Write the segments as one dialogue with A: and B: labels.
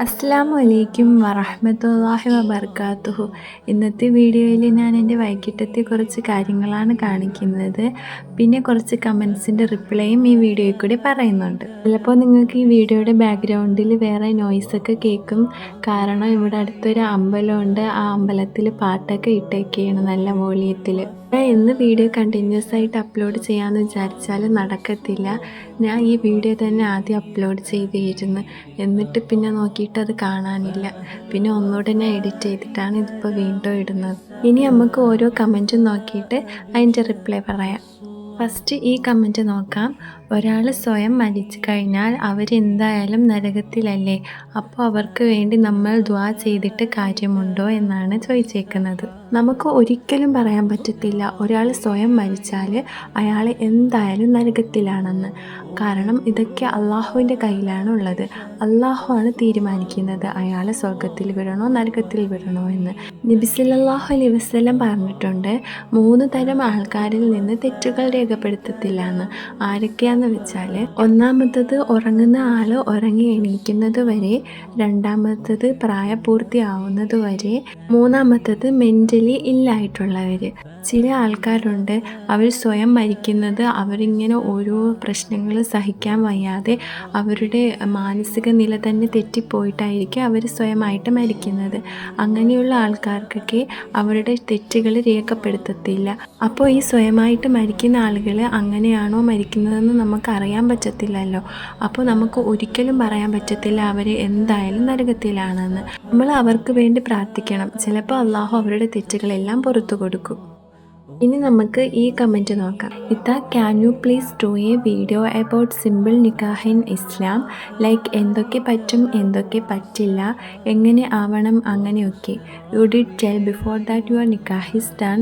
A: അസ്സലാമു അലൈക്കും വറഹ്മത്തുള്ളാഹി വബർക്കാത്തുഹു. ഇന്നത്തെ വീഡിയോയിൽ ഞാൻ എൻ്റെ വൈകിട്ടത്തെ കുറച്ച് കാര്യങ്ങളാണ് കാണിക്കുന്നത്. പിന്നെ കുറച്ച് കമൻസിൻ്റെ റിപ്ലൈയും ഈ വീഡിയോയിൽ കൂടി പറയുന്നുണ്ട്. ചിലപ്പോൾ നിങ്ങൾക്ക് ഈ വീഡിയോയുടെ ബാക്ക്ഗ്രൗണ്ടിൽ വേറെ നോയ്സൊക്കെ കേൾക്കും. കാരണം ഇവിടെ അടുത്തൊരു അമ്പലമുണ്ട്. ആ അമ്പലത്തിൽ പാട്ടൊക്കെ ഇട്ടേക്കുകയാണ് നല്ല വോളിയത്തിൽ. എന്ന് വീഡിയോ കണ്ടിന്യൂസ് ആയിട്ട് അപ്ലോഡ് ചെയ്യാമെന്ന് വിചാരിച്ചാൽ നടക്കത്തില്ല. ഞാൻ ഈ വീഡിയോ തന്നെ ആദ്യം അപ്ലോഡ് ചെയ്തിരുന്നു. എന്നിട്ട് പിന്നെ നോക്കിയിട്ട് അത് കാണാനില്ല. പിന്നെ ഒന്നുകൂടെ ഞാൻ എഡിറ്റ് ചെയ്തിട്ടാണ് ഇതിപ്പോൾ വീണ്ടും ഇടുന്നത്. ഇനി നമുക്ക് ഓരോ കമൻറ്റും നോക്കിയിട്ട് അതിൻ്റെ റിപ്ലൈ പറയാം. ഫസ്റ്റ് ഈ കമൻറ്റ് നോക്കാം. ഒരാൾ സ്വയം മരിച്ചു കഴിഞ്ഞാൽ അവരെന്തായാലും നരകത്തിലല്ലേ, അപ്പോൾ അവർക്ക് വേണ്ടി നമ്മൾ ദുആ ചെയ്തിട്ട് കാര്യമുണ്ടോ എന്നാണ് ചോദിച്ചേക്കുന്നത്. നമുക്ക് ഒരിക്കലും പറയാൻ പറ്റത്തില്ല ഒരാൾ സ്വയം മരിച്ചാൽ അയാൾ എന്തായാലും നരകത്തിലാണെന്ന്. കാരണം ഇതൊക്കെ അള്ളാഹുവിൻ്റെ കയ്യിലാണ് ഉള്ളത്. അള്ളാഹു ആണ് തീരുമാനിക്കുന്നത് അയാളെ സ്വർഗത്തിൽ വിടണോ നരകത്തിൽ വിടണോ എന്ന്. നബി സല്ലല്ലാഹു അലൈഹി വസല്ലം പറഞ്ഞിട്ടുണ്ട്, 3 തരം ആൾക്കാരിൽ നിന്ന് തെറ്റുകൾ രേഖപ്പെടുത്തത്തില്ല എന്ന്. ആരൊക്കെയാണെന്ന് വെച്ചാൽ, ഒന്നാമത്തത് ഉറങ്ങുന്ന ആൾ ഉറങ്ങി എണീക്കുന്നത് വരെ, രണ്ടാമത്തത് പ്രായപൂർത്തിയാവുന്നത് വരെ, മൂന്നാമത്തത് മെൻ്റലി ഇല്ലായിട്ടുള്ളവർ. ചില ആൾക്കാരുണ്ട്, അവർ സ്വയം മരിക്കുന്നത് അവരിങ്ങനെ ഓരോ പ്രശ്നങ്ങൾ സഹിക്കാൻ വയ്യാതെ അവരുടെ മാനസിക നില തന്നെ തെറ്റിപ്പോയിട്ടായിരിക്കും അവർ സ്വയമായിട്ട് മരിക്കുന്നത്. അങ്ങനെയുള്ള ആൾക്കാർക്കൊക്കെ അവരുടെ തെറ്റുകൾ രേഖപ്പെടുത്തത്തില്ല. അപ്പോൾ ഈ സ്വയമായിട്ട് മരിക്കുന്ന ആളുകൾ അങ്ങനെയാണോ മരിക്കുന്നതെന്ന് നമുക്കറിയാൻ പറ്റത്തില്ലല്ലോ. അപ്പോൾ നമുക്ക് ഒരിക്കലും പറയാൻ പറ്റത്തില്ല അവർ എന്തായാലും നരകത്തിലാണെന്ന്. നമ്മൾ അവർക്ക് വേണ്ടി പ്രാർത്ഥിക്കണം. ചിലപ്പോൾ അള്ളാഹു അവരുടെ തെറ്റുകളെല്ലാം പുറത്തു കൊടുക്കും. ഇനി നമുക്ക് ഈ കമൻറ്റ് നോക്കാം. Can you please do a video about simple നിക്കാഹ് ഇൻ ഇസ്ലാം, ലൈക്ക് എന്തൊക്കെ പറ്റും എന്തൊക്കെ പറ്റില്ല, എങ്ങനെ ആവണം അങ്ങനെയൊക്കെ. You did tell before that your നിക്കാഹ് is done.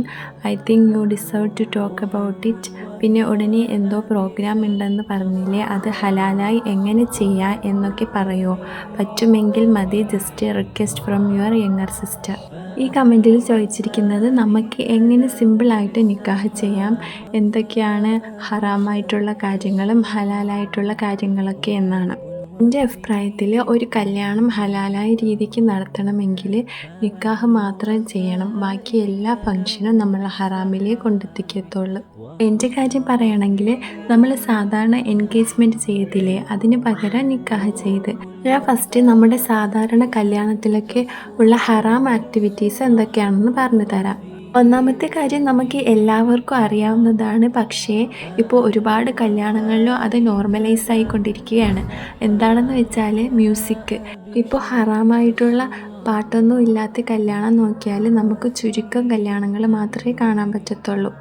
A: I think you deserve to talk about it. പിന്നെ ഉടനെ എന്തോ പ്രോഗ്രാം ഉണ്ടെന്ന് പറഞ്ഞില്ലേ, അത് ഹലാലായി എങ്ങനെ ചെയ്യാം എന്നൊക്കെ പറയുമോ? പറ്റുമെങ്കിൽ മതി. Just request from your younger sister. ഈ കമൻറ്റിൽ ചോദിച്ചിരിക്കുന്നത് നമുക്ക് എങ്ങനെ സിമ്പിളായിട്ട് നിക്കാഹ് ചെയ്യാം, എന്തൊക്കെയാണ് ഹറാമായിട്ടുള്ള കാര്യങ്ങളും ഹലാലായിട്ടുള്ള കാര്യങ്ങളൊക്കെ എന്നാണ്. എൻ്റെ അഭിപ്രായത്തിൽ ഒരു കല്യാണം ഹലാലായ രീതിക്ക് നടത്തണമെങ്കിൽ നിക്കാഹ് മാത്രം ചെയ്യണം. ബാക്കി എല്ലാ ഫംഗ്ഷനും നമ്മൾ ഹറാമിലേ കൊണ്ടെത്തിക്കത്തുള്ളൂ. എൻ്റെ കാര്യം പറയുകയാണെങ്കിൽ നമ്മൾ സാധാരണ എൻഗേജ്മെൻറ്റ് ചെയ്തില്ലേ, അതിന് പകരം നിക്കാഹ് ചെയ്ത്. ഞാൻ ഫസ്റ്റ് നമ്മുടെ സാധാരണ കല്യാണത്തിലൊക്കെ ഉള്ള ഹറാം ആക്ടിവിറ്റീസ് എന്തൊക്കെയാണെന്ന് പറഞ്ഞു തരാം. ഒന്നാമത്തെ കാര്യം നമുക്ക് എല്ലാവർക്കും അറിയാവുന്നതാണ്, പക്ഷേ ഇപ്പോൾ ഒരുപാട് കല്യാണങ്ങളിലും അത് നോർമലൈസ് ആയിക്കൊണ്ടിരിക്കുകയാണ്. എന്താണെന്ന് വെച്ചാൽ മ്യൂസിക്. ഇപ്പോൾ ഹറാമായിട്ടുള്ള പാട്ടൊന്നും ഇല്ലാത്ത കല്യാണം നോക്കിയാൽ നമുക്ക് ചുരുക്കം കല്യാണങ്ങൾ മാത്രമേ കാണാൻ പറ്റത്തുള്ളൂ.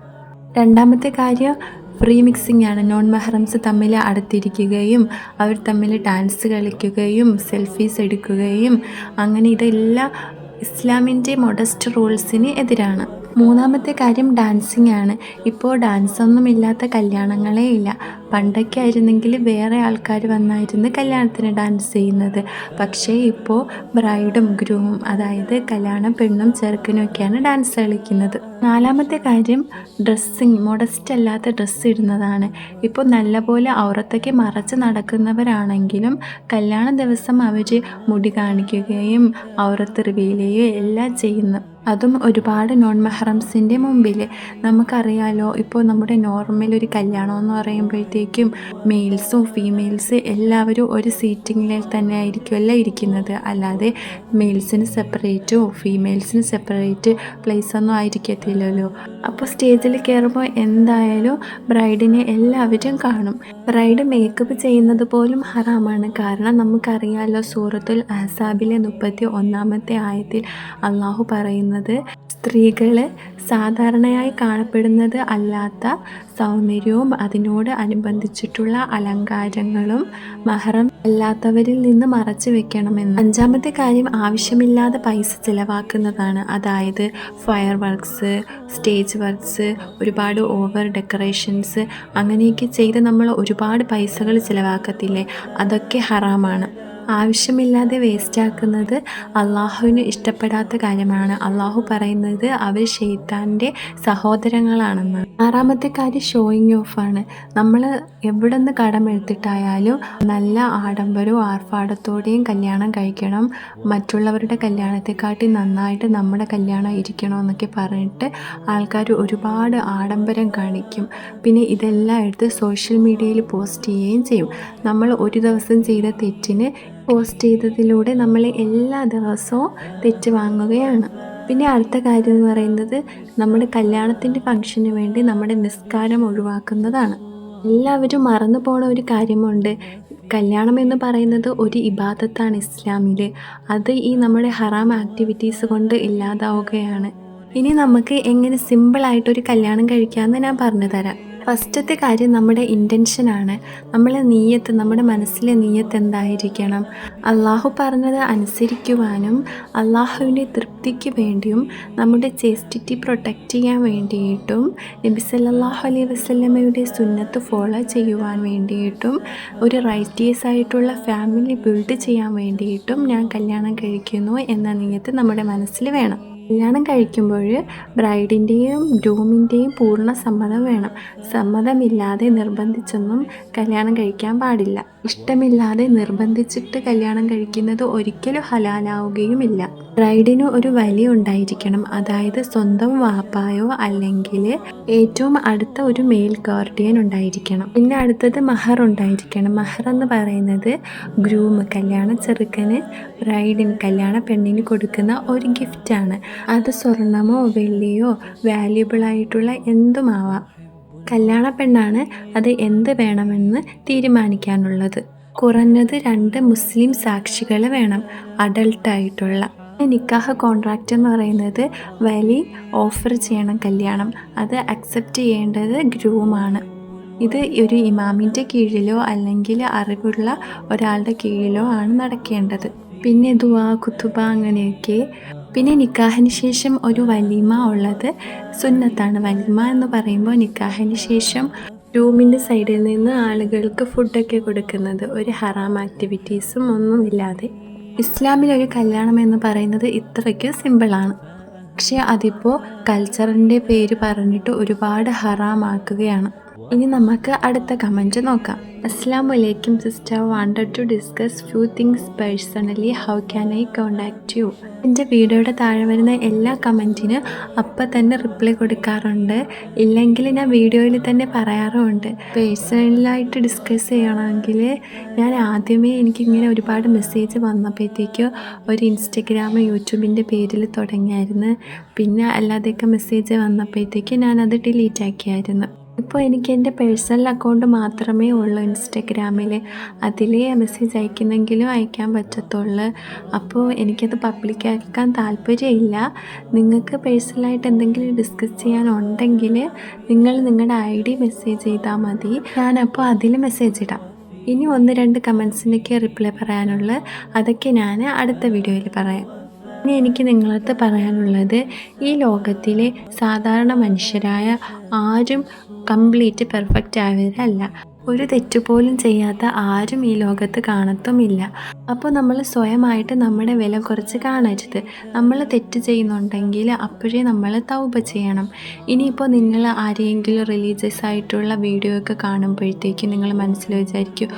A: രണ്ടാമത്തെ കാര്യം ഫ്രീ മിക്സിംഗ് ആണ്. നോൺ മെഹ്റംസ് തമ്മിൽ അടുത്തിരിക്കുകയും അവർ തമ്മിൽ ഡാൻസ് കളിക്കുകയും സെൽഫീസ് എടുക്കുകയും അങ്ങനെ ഇതെല്ലാം ഇസ്ലാമിൻ്റെ മൊഡസ്റ്റ് റൂൾസിന് എതിരാണ്. മൂന്നാമത്തെ കാര്യം ഡാൻസിങ് ആണ്. ഇപ്പോൾ ഡാൻസൊന്നും ഇല്ലാത്ത കല്യാണങ്ങളേ ഇല്ല. പണ്ടൊക്കെ ആയിരുന്നെങ്കിൽ വേറെ ആൾക്കാർ വന്നായിരുന്നു കല്യാണത്തിന് ഡാൻസ് ചെയ്യുന്നത്. പക്ഷേ ഇപ്പോൾ ബ്രൈഡും ഗ്രൂമും, അതായത് കല്യാണം പെണ്ണും ചെറുക്കനും ഒക്കെയാണ് ഡാൻസ് കളിക്കുന്നത്. നാലാമത്തെ കാര്യം ഡ്രസ്സിങ്. മൊഡസ്റ്റ് അല്ലാത്ത ഡ്രസ്സ് ഇടുന്നതാണ്. ഇപ്പോൾ നല്ലപോലെ ഔറത്തൊക്കെ മറച്ച് നടക്കുന്നവരാണെങ്കിലും കല്യാണ ദിവസം അവർ മുടി കാണിക്കുകയും ഔറത്ത് റിവീൽ ചെയ്യുകയും എല്ലാം ചെയ്യുന്നു. അതും ഒരുപാട് നോൺ മെഹ്റംസിൻ്റെ മുമ്പിൽ. നമുക്കറിയാലോ, ഇപ്പോൾ നമ്മുടെ നോർമൽ ഒരു കല്യാണം എന്ന് പറയുമ്പോഴത്തേക്കും മെയിൽസും ഫീമെയിൽസ് എല്ലാവരും ഒരു സീറ്റിങ്ങിൽ തന്നെ ആയിരിക്കുമല്ലോ ഇരിക്കുന്നത്. അല്ലാതെ മെയിൽസിന് സെപ്പറേറ്റോ ഫീമെയിൽസിന് സെപ്പറേറ്റ് പ്ലേസൊന്നും ആയിരിക്കത്തില്ലല്ലോ. അപ്പോൾ സ്റ്റേജിൽ കയറുമ്പോൾ എന്തായാലും ബ്രൈഡിനെ എല്ലാവരും കാണും. ബ്രൈഡ് മേക്കപ്പ് ചെയ്യുന്നത് പോലും ഹറാമാണ്. കാരണം നമുക്കറിയാലോ, സൂറത്തുൽ അഹ്സാബിലെ 31-ാമത്തെ ആയത്തിൽ അള്ളാഹു പറയുന്നത്, സ്ത്രീകൾ സാധാരണയായി കാണപ്പെടുന്നത് അല്ലാത്ത സൗന്ദര്യവും അതിനോട് അനുബന്ധിച്ചിട്ടുള്ള അലങ്കാരങ്ങളും മഹ്റം അല്ലാത്തവരിൽ നിന്ന് മറച്ചു വെക്കണമെന്ന്. അഞ്ചാമത്തെ കാര്യം ആവശ്യമില്ലാതെ പൈസ ചിലവാക്കുന്നതാണ്. അതായത് ഫയർ വർക്ക്സ്, സ്റ്റേജ് വർക്ക്സ്, ഒരുപാട് ഓവർ ഡെക്കറേഷൻസ് അങ്ങനെയൊക്കെ ചെയ്ത് നമ്മൾ ഒരുപാട് പൈസകൾ ചിലവാക്കത്തില്ലേ, അതൊക്കെ ഹറാമാണ്. ആവശ്യമില്ലാതെ വേസ്റ്റാക്കുന്നത് അള്ളാഹുവിന് ഇഷ്ടപ്പെടാത്ത കാര്യമാണ്. അള്ളാഹു പറയുന്നത് അവർ ശൈത്താൻ്റെ സഹോദരങ്ങളാണെന്നാണ്. 6ാമത്തെ കാര്യം ഷോയിങ് ഓഫാണ്. നമ്മൾ എവിടെ നിന്ന് കടമെടുത്തിട്ടായാലും നല്ല ആഡംബരവും ആർഭാടത്തോടെയും കല്യാണം കഴിക്കണം, മറ്റുള്ളവരുടെ കല്യാണത്തെക്കാട്ടി നന്നായിട്ട് നമ്മുടെ കല്യാണം ഇരിക്കണമെന്നൊക്കെ പറഞ്ഞിട്ട് ആൾക്കാർ ഒരുപാട് ആഡംബരം കാണിക്കും. പിന്നെ ഇതെല്ലാം എടുത്ത് സോഷ്യൽ മീഡിയയിൽ പോസ്റ്റ് ചെയ്യുകയും ചെയ്യും. നമ്മൾ ഒരു ദിവസം ചെയ്ത തെറ്റിന് പോസ്റ്റ് ചെയ്തതിലൂടെ നമ്മൾ എല്ലാ ദിവസവും തെറ്റ് വാങ്ങുകയാണ്. പിന്നെ അടുത്ത കാര്യം എന്ന് പറയുന്നത് നമ്മുടെ കല്യാണത്തിൻ്റെ ഫംഗ്ഷന് വേണ്ടി നമ്മുടെ നിസ്കാരം ഒഴിവാക്കുന്നതാണ്. എല്ലാവരും മറന്നു പോണ ഒരു കാര്യമുണ്ട്. കല്യാണം എന്ന് പറയുന്നത് ഒരു ഇബാദത്താണ് ഇസ്ലാമിൽ. അത് ഈ നമ്മുടെ ഹറാം ആക്ടിവിറ്റീസ് കൊണ്ട് ഇല്ലാതാവുകയാണ്. ഇനി നമുക്ക് എങ്ങനെ സിമ്പിളായിട്ടൊരു കല്യാണം കഴിക്കാമെന്ന് ഞാൻ പറഞ്ഞു തരാം. ഫസ്റ്റത്തെ കാര്യം നമ്മുടെ ഇൻറ്റൻഷനാണ്. നമ്മുടെ മനസ്സിലെ നീയത്ത് എന്തായിരിക്കണം? അള്ളാഹു പറഞ്ഞത് അനുസരിക്കുവാനും അള്ളാഹുവിൻ്റെ തൃപ്തിക്ക് വേണ്ടിയും നമ്മുടെ ചേസ്റ്റിറ്റി പ്രൊട്ടക്റ്റ് ചെയ്യാൻ വേണ്ടിയിട്ടും നബി സല്ലല്ലാഹു അലൈഹി വസല്ലമയുടെ സുന്നത്ത് ഫോളോ ചെയ്യുവാൻ വേണ്ടിയിട്ടും ഒരു റൈറ്റിയസ് ആയിട്ടുള്ള ഫാമിലി ബിൽഡ് ചെയ്യാൻ വേണ്ടിയിട്ടും ഞാൻ കല്യാണം കഴിക്കുന്നു എന്ന നീയത്ത് നമ്മുടെ മനസ്സിൽ വേണം. കല്യാണം കഴിക്കുമ്പോൾ ബ്രൈഡിൻ്റെയും ഗ്രൂമിൻ്റെയും പൂർണ്ണ സമ്മതം വേണം. സമ്മതമില്ലാതെ നിർബന്ധിച്ചൊന്നും കല്യാണം കഴിക്കാൻ പാടില്ല. ഇഷ്ടമില്ലാതെ നിർബന്ധിച്ചിട്ട് കല്യാണം കഴിക്കുന്നത് ഒരിക്കലും ഹലാലാവുകയുമില്ല. ബ്രൈഡിന് ഒരു വലി ഉണ്ടായിരിക്കണം, അതായത് സ്വന്തം വാപ്പായോ അല്ലെങ്കിൽ ഏറ്റവും അടുത്ത ഒരു മെയിൽ ഗാർഡിയൻ ഉണ്ടായിരിക്കണം. പിന്നെ അടുത്തത് മഹർ ഉണ്ടായിരിക്കണം. മഹർ എന്ന് പറയുന്നത് ഗ്രൂം കല്യാണ ചെറുക്കന് ബ്രൈഡിന് കല്യാണ പെണ്ണിന് കൊടുക്കുന്ന ഒരു ഗിഫ്റ്റാണ്. അത് സ്വർണമോ വെള്ളിയോ വാല്യുബിളായിട്ടുള്ള എന്തുമാവാം. കല്യാണ പെണ്ണാണ് അത് എന്ത് വേണമെന്ന് തീരുമാനിക്കാനുള്ളത്. കുറഞ്ഞത് 2 മുസ്ലിം സാക്ഷികൾ വേണം, അഡൾട്ടായിട്ടുള്ള. നിക്കാഹ് കോൺട്രാക്റ്റ് എന്ന് പറയുന്നത് വലി ഓഫർ ചെയ്യണം കല്യാണം, അത് അക്സെപ്റ്റ് ചെയ്യേണ്ടത് ഗ്രൂമാണ്. ഇത് ഒരു ഇമാമിൻ്റെ കീഴിലോ അല്ലെങ്കിൽ അറിവുള്ള ഒരാളുടെ കീഴിലോ ആണ് നടക്കേണ്ടത്. പിന്നെ ദുആ ഖുതുബ അങ്ങനെയൊക്കെ. പിന്നെ നിക്കാഹിന് ശേഷം ഒരു വലീമ ഉള്ളത് സുന്നത്താണ്. വലീമ എന്ന് പറയുമ്പോൾ നിക്കാഹിന് ശേഷം ഗ്രൂമിൻ്റെ സൈഡിൽ നിന്ന് ആളുകൾക്ക് ഫുഡൊക്കെ കൊടുക്കുന്നത്, ഒരു ഹറാം ആക്ടിവിറ്റീസും ഒന്നുമില്ലാതെ. ഇസ്ലാമിലൊരു കല്യാണം എന്ന് പറയുന്നത് ഇത്രയ്ക്ക് സിമ്പിളാണ്. പക്ഷേ അതിപ്പോൾ കൾച്ചറിൻ്റെ പേര് പറഞ്ഞിട്ട് ഒരുപാട് ഹറാമാക്കുകയാണ്. ഇനി നമുക്ക് അടുത്ത കമൻറ്റ് നോക്കാം. അസ്സലാമു അലൈക്കും sister, wanted to discuss few things personally, how can I contact you? എൻ്റെ വീഡിയോയുടെ താഴെ വരുന്ന എല്ലാ കമൻറ്റിനും അപ്പം തന്നെ റിപ്ലൈ കൊടുക്കാറുണ്ട്, ഇല്ലെങ്കിൽ ഞാൻ വീഡിയോയിൽ തന്നെ പറയാറുമുണ്ട്. പേഴ്സണലായിട്ട് ഡിസ്കസ് ചെയ്യണമെങ്കിൽ ഞാൻ ആദ്യമേ എനിക്കിങ്ങനെ ഒരുപാട് മെസ്സേജ് വന്നപ്പോഴത്തേക്കും ഒരു ഇൻസ്റ്റഗ്രാം യൂട്യൂബിൻ്റെ പേരിൽ തുടങ്ങിയായിരുന്നു. പിന്നെ അല്ലാതെയൊക്കെ മെസ്സേജ് വന്നപ്പോഴത്തേക്ക് ഞാനത് ഡിലീറ്റ് ആക്കിയായിരുന്നു. ഇപ്പോൾ എനിക്ക് എൻ്റെ പേഴ്സണൽ അക്കൗണ്ട് മാത്രമേ ഉള്ളൂ ഇൻസ്റ്റഗ്രാമിൽ. അതിലേ മെസ്സേജ് അയക്കുന്നെങ്കിലും അയക്കാൻ പറ്റത്തുള്ളൂ. അപ്പോൾ എനിക്കത് പബ്ലിക്കാക്കാൻ താല്പര്യമില്ല. നിങ്ങൾക്ക് പേഴ്സണലായിട്ട് എന്തെങ്കിലും ഡിസ്കസ് ചെയ്യാനുണ്ടെങ്കിൽ നിങ്ങൾ നിങ്ങളുടെ ID മെസ്സേജ് ചെയ്താൽ മതി, ഞാനപ്പോൾ അതിൽ മെസ്സേജ് ഇടാം. ഇനി 1-2 കമൻസിനൊക്കെ റിപ്ലൈ പറയാനുള്ള, അതൊക്കെ ഞാൻ അടുത്ത വീഡിയോയിൽ പറയാം. ഇനി എനിക്ക് നിങ്ങളടുത്ത് പറയാനുള്ളത്, ഈ ലോകത്തിലെ സാധാരണ മനുഷ്യരായ ആരും കംപ്ലീറ്റ് പെർഫെക്റ്റ് ആയവരല്ല. ഒരു തെറ്റുപോലും ചെയ്യാത്ത ആരും ഈ ലോകത്ത് കാണത്തുമില്ല. അപ്പോൾ നമ്മൾ സ്വയമായിട്ട് നമ്മുടെ വില കുറച്ച് കാണരുത്. നമ്മൾ തെറ്റ് ചെയ്യുന്നുണ്ടെങ്കിൽ അപ്പോഴേ നമ്മൾ തൗബ ചെയ്യണം. ഇനിയിപ്പോൾ നിങ്ങൾ ആരെയെങ്കിലും റിലീജിയസ് ആയിട്ടുള്ള വീഡിയോ ഒക്കെ കാണുമ്പോഴത്തേക്കും നിങ്ങൾ മനസ്സിൽ വിചാരിക്കും,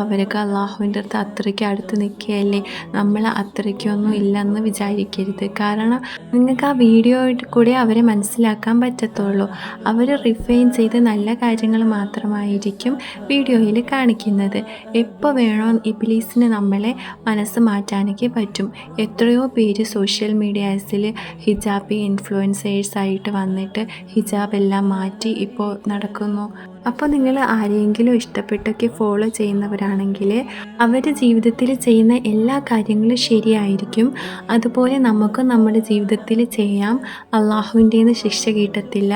A: അവരൊക്കെ അള്ളാഹുവിൻ്റെ അടുത്ത് അത്രയ്ക്ക് അടുത്ത് നിൽക്കുകയല്ലേ, നമ്മൾ അത്രയ്ക്കൊന്നും ഇല്ലെന്ന് വിചാരിക്കരുത്. കാരണം നിങ്ങൾക്ക് ആ വീഡിയോയിൽ കൂടെ അവരെ മനസ്സിലാക്കാൻ പറ്റത്തുള്ളൂ. അവർ റിഫൈൻ ചെയ്ത് നല്ല കാര്യങ്ങൾ മാത്രമായിരിക്കും വീഡിയോയിൽ കാണിക്കുന്നത്. എപ്പോൾ വേണോ ഇബ്ലീസിന് നമ്മളെ മനസ്സ് മാറ്റാനൊക്കെ പറ്റും. എത്രയോ പേര് സോഷ്യൽ മീഡിയാസിൽ ഹിജാബ് ഇൻഫ്ലുവൻസേഴ്സായിട്ട് വന്നിട്ട് ഹിജാബ് എല്ലാം മാറ്റി ഇപ്പോൾ നടക്കുന്നു. അപ്പോൾ നിങ്ങൾ ആരെയെങ്കിലും ഇഷ്ടപ്പെട്ടൊക്കെ ഫോളോ ചെയ്യുന്നവരാണെങ്കിൽ അവർ ജീവിതത്തിൽ ചെയ്യുന്ന എല്ലാ കാര്യങ്ങളും ശരിയായിരിക്കും. അതുപോലെ നമുക്കും നമ്മുടെ ജീവിതത്തിൽ ചെയ്യാം. അള്ളാഹുവിൻ്റെ നിന്ന് ശിക്ഷ കിട്ടത്തില്ല.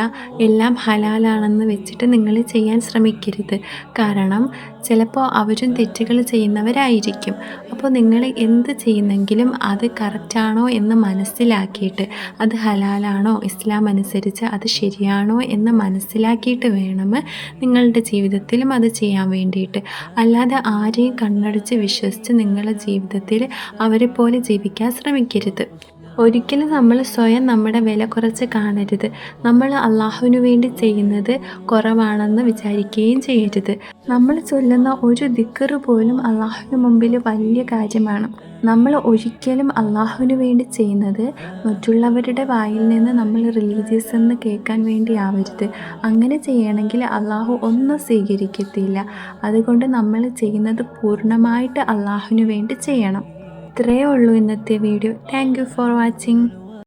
A: എല്ലാം ഹലാലാണെന്ന് വെച്ചിട്ട് നിങ്ങൾ ചെയ്യാൻ ശ്രമിക്കരുത്. കാരണം ചിലപ്പോൾ അവരും തെറ്റുകൾ ചെയ്യുന്നവരായിരിക്കും. അപ്പോൾ നിങ്ങൾ എന്ത് ചെയ്യുന്നെങ്കിലും അത് കറക്റ്റാണോ എന്ന് മനസ്സിലാക്കിയിട്ട്, അത് ഹലാലാണോ, ഇസ്ലാം അനുസരിച്ച് അത് ശരിയാണോ എന്ന് മനസ്സിലാക്കിയിട്ട് വേണം നിങ്ങളുടെ ജീവിതത്തിലും അത് ചെയ്യാൻ വേണ്ടിയിട്ട്. അല്ലാതെ ആരെയും കണ്ണടച്ച് വിശ്വസിച്ച് നിങ്ങളുടെ ജീവിതത്തിൽ അവരെ പോലെ ജീവിക്കാൻ ശ്രമിക്കരുത്. ഒരിക്കലും നമ്മൾ സ്വയം നമ്മുടെ വില കുറച്ച് കാണരുത്. നമ്മൾ അള്ളാഹുവിനു വേണ്ടി ചെയ്യുന്നത് കുറവാണെന്ന് വിചാരിക്കുകയും ചെയ്യരുത്. നമ്മൾ ചൊല്ലുന്ന ഒരു ദിക്റ് പോലും അള്ളാഹുവിന് മുമ്പിൽ വലിയ കാര്യമാണ്. നമ്മൾ ഒരിക്കലും അള്ളാഹുവിന് വേണ്ടി ചെയ്യുന്നത് മറ്റുള്ളവരുടെ വായിൽ നിന്ന് നമ്മൾ റിലീജിയസ് എന്ന് കേൾക്കാൻ വേണ്ടി ആവരുത്. അങ്ങനെ ചെയ്യണമെങ്കിൽ അള്ളാഹു ഒന്നും സ്വീകരിക്കത്തില്ല. അതുകൊണ്ട് നമ്മൾ ചെയ്യുന്നത് പൂർണ്ണമായിട്ട് അള്ളാഹുവിന് വേണ്ടി ചെയ്യണം. ഇത്രയേ ഉള്ളൂ ഇന്നത്തെ video. Thank you for watching.